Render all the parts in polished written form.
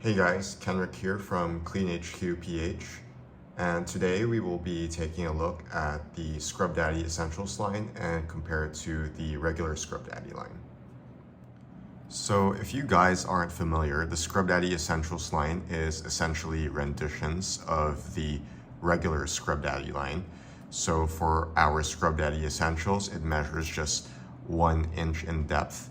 Hey guys, Kenrick here from CleanHQ and today we will be taking a look at the Scrub Daddy Essentials line and compare it to the regular Scrub Daddy line. So if you guys aren't familiar, the Scrub Daddy Essentials line is essentially renditions of the regular Scrub Daddy line. So for our Scrub Daddy Essentials, it measures just 1 inch in depth,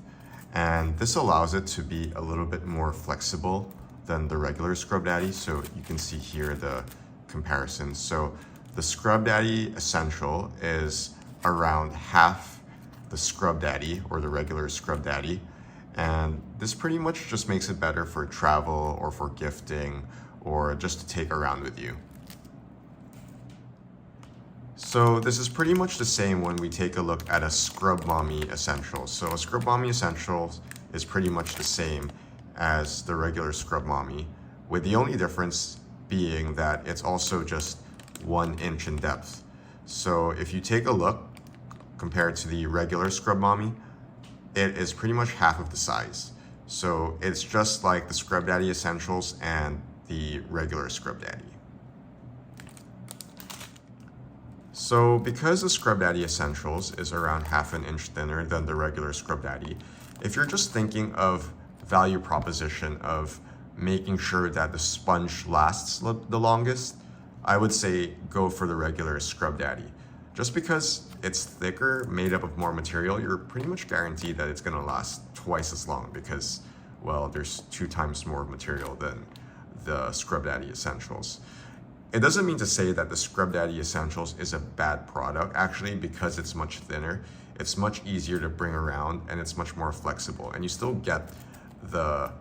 and this allows it to be a little bit more flexible than the regular Scrub Daddy. So you can see here the comparison. So the Scrub Daddy Essential is around half the Scrub Daddy or the regular Scrub Daddy. And this pretty much just makes it better for travel or for gifting or just to take around with you. So this is pretty much the same when we take a look at a Scrub Mommy Essentials. So a Scrub Mommy Essentials is pretty much the same as the regular Scrub Mommy, with the only difference being that it's also just 1 inch in depth. So if you take a look compared to the regular Scrub Mommy, it is pretty much half of the size. So it's just like the Scrub Daddy Essentials and the regular Scrub Daddy. So because the Scrub Daddy Essentials is around half an inch thinner than the regular Scrub Daddy, if you're just thinking of value proposition of making sure that the sponge lasts the longest, I would say go for the regular Scrub Daddy. Just because it's thicker, made up of more material, you're pretty much guaranteed that it's gonna last twice as long because, well, there's 2 times more material than the Scrub Daddy Essentials. It doesn't mean to say that the Scrub Daddy Essentials is a bad product. Actually, because it's much thinner, it's much easier to bring around and it's much more flexible, and you still get the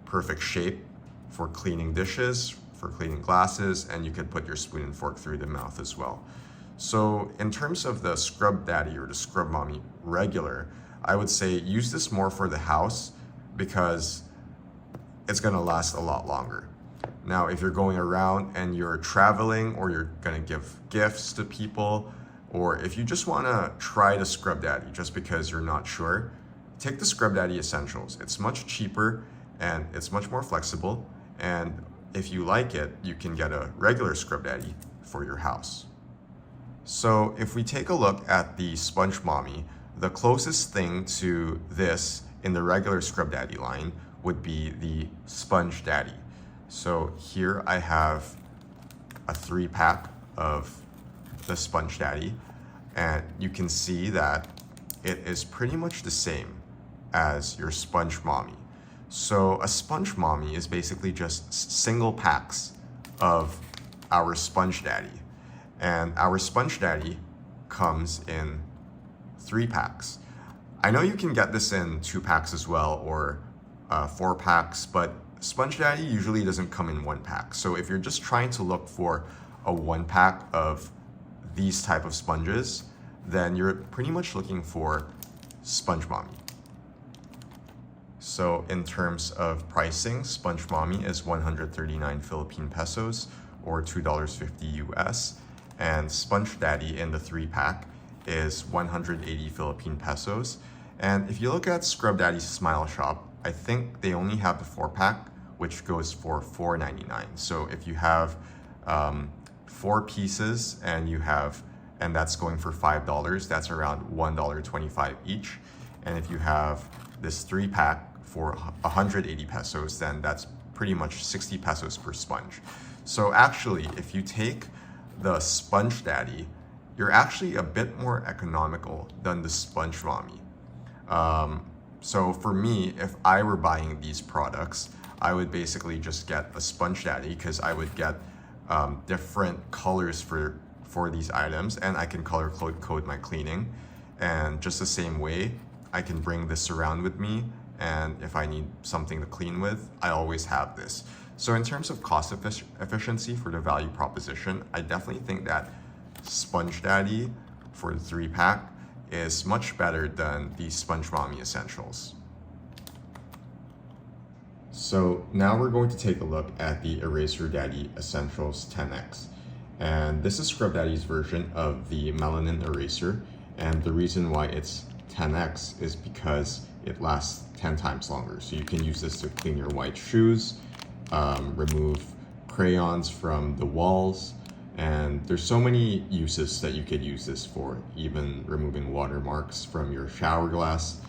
perfect shape for cleaning dishes, for cleaning glasses, and you could put your spoon and fork through the mouth as well. So in terms of the Scrub Daddy or the Scrub Mommy regular, I would say use this more for the house because it's gonna last a lot longer. Now, if you're going around and you're traveling or you're gonna give gifts to people, or if you just wanna try the Scrub Daddy just because you're not sure, take the Scrub Daddy Essentials. It's much cheaper and it's much more flexible. And if you like it, you can get a regular Scrub Daddy for your house. So if we take a look at the Sponge Mommy, the closest thing to this in the regular Scrub Daddy line would be the Sponge Daddy. So here I have a 3-pack of the Sponge Daddy, and you can see that it is pretty much the same as your Sponge Mommy. So a Sponge Mommy is basically just single packs of our Sponge Daddy. And our Sponge Daddy comes in 3 packs. I know you can get this in 2 packs as well, or 4 packs, but Sponge Daddy usually doesn't come in 1 pack. So if you're just trying to look for a 1 pack of these type of sponges, then you're pretty much looking for Sponge Mommy. So in terms of pricing, Sponge Mommy is 139 Philippine pesos or $2.50 US. And Sponge Daddy in the 3-pack is 180 Philippine pesos. And if you look at Scrub Daddy's Smile Shop, I think they only have the 4-pack, which goes for $4.99. So if you have 4 pieces and that's going for $5, that's around $1.25 each. And if you have this 3-pack for 180 pesos, then that's pretty much 60 pesos per sponge. So actually, if you take the Sponge Daddy, you're actually a bit more economical than the Sponge Mommy. So for me, if I were buying these products, I would basically just get a Sponge Daddy because I would get different colors for these items, and I can color code my cleaning. And just the same way, I can bring this around with me, and if I need something to clean with, I always have this. So in terms of cost efficiency for the value proposition, I definitely think that Sponge Daddy for the 3-pack is much better than the Sponge Mommy Essentials. So now we're going to take a look at the Eraser Daddy Essentials 10X. And this is Scrub Daddy's version of the Melanin Eraser. And the reason why it's 10x is because it lasts 10 times longer. So you can use this to clean your white shoes, remove crayons from the walls, and there's so many uses that you could use this for, even removing watermarks from your shower glass.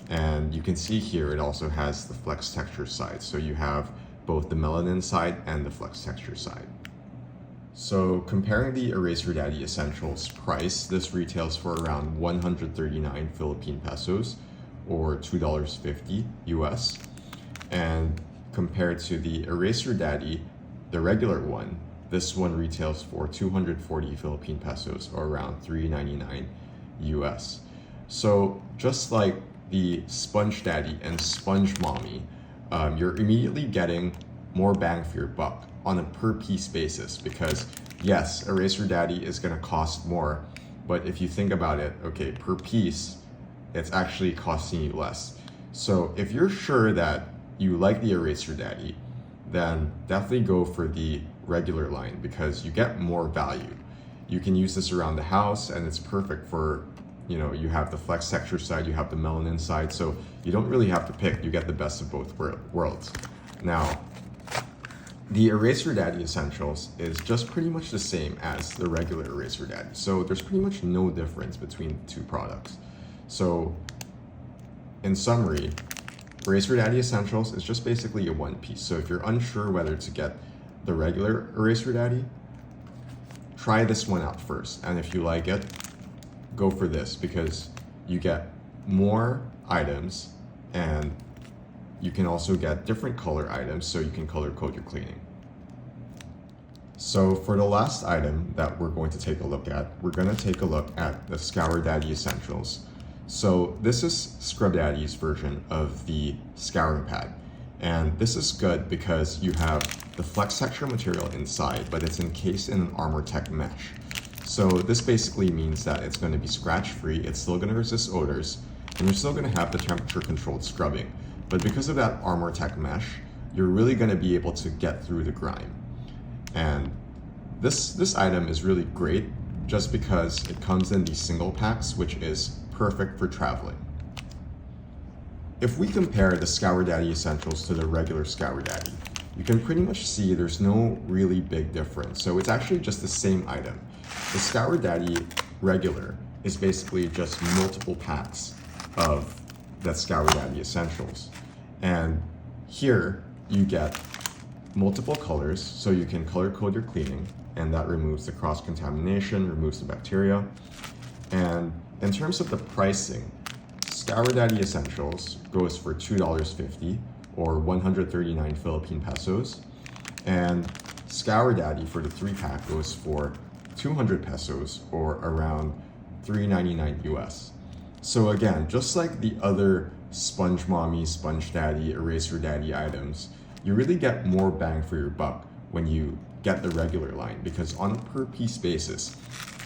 And you can see here it also has the flex texture side, so you have both the melanin side and the flex texture side. So comparing the Eraser Daddy Essentials price, this retails for around 139 Philippine pesos or $2.50 US. And compared to the Eraser Daddy, the regular one, this one retails for 240 Philippine pesos or around $3.99 US. So just like the Sponge Daddy and Sponge Mommy, you're immediately getting more bang for your buck on a per piece basis, because yes, Eraser Daddy is going to cost more, but if you think about it, okay, per piece, it's actually costing you less. So if you're sure that you like the Eraser Daddy, then definitely go for the regular line because you get more value. You can use this around the house and it's perfect for, you have the flex texture side, you have the melanin side, so you don't really have to pick, you get the best of both worlds. Now, the Eraser Daddy Essentials is just pretty much the same as the regular Eraser Daddy. So there's pretty much no difference between the two products. So in summary, Eraser Daddy Essentials is just basically a one piece. So if you're unsure whether to get the regular Eraser Daddy, try this one out first. And if you like it, go for this because you get more items and you can also get different color items so you can color code your cleaning. So for the last item that we're going to take a look at, we're going to take a look at the Scour Daddy Essentials. So this is Scrub Daddy's version of the scouring pad. And this is good because you have the flex texture material inside, but it's encased in an Armor-Tech mesh. So this basically means that it's going to be scratch free, it's still going to resist odors, and you're still going to have the temperature controlled scrubbing. But because of that Armor-Tech mesh, you're really going to be able to get through the grime. And this item is really great just because it comes in these single packs, which is perfect for traveling. If we compare the Scour Daddy Essentials to the regular Scour Daddy, you can pretty much see there's no really big difference. So it's actually just the same item. The Scour Daddy regular is basically just multiple packs of that Scour Daddy Essentials. And here you get multiple colors, so you can color code your cleaning, and that removes the cross-contamination, removes the bacteria. And in terms of the pricing, Scour Daddy Essentials goes for $2.50 or 139 Philippine pesos. And Scour Daddy for the 3-pack goes for 200 pesos or around $3.99 US. So again, just like the other Sponge Mommy, Sponge Daddy, Eraser Daddy items, you really get more bang for your buck when you get the regular line, because on a per piece basis,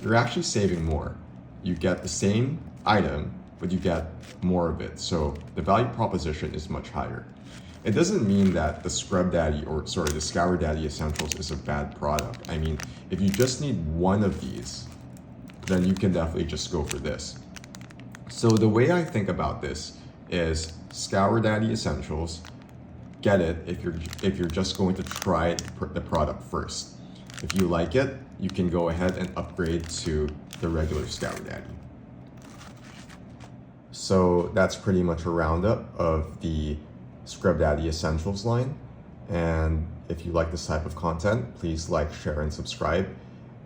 you're actually saving more. You get the same item, but you get more of it. So the value proposition is much higher. It doesn't mean that the Scrub Daddy, the Scour Daddy Essentials is a bad product. I mean, if you just need one of these, then you can definitely just go for this. So the way I think about this is Scour Daddy Essentials, get it if you're just going to try the product first. If you like it, you can go ahead and upgrade to the regular Scour Daddy. So that's pretty much a roundup of the Scrub Daddy Essentials line. And if you like this type of content, please like, share, and subscribe.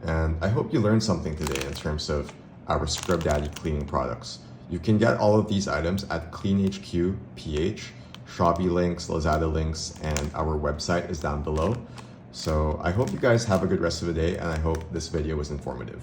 And I hope you learned something today in terms of our Scrub Daddy cleaning products. You can get all of these items at CleanHQ PH. Shopee links, Lazada links, and our website is down below. So I hope you guys have a good rest of the day, and I hope this video was informative.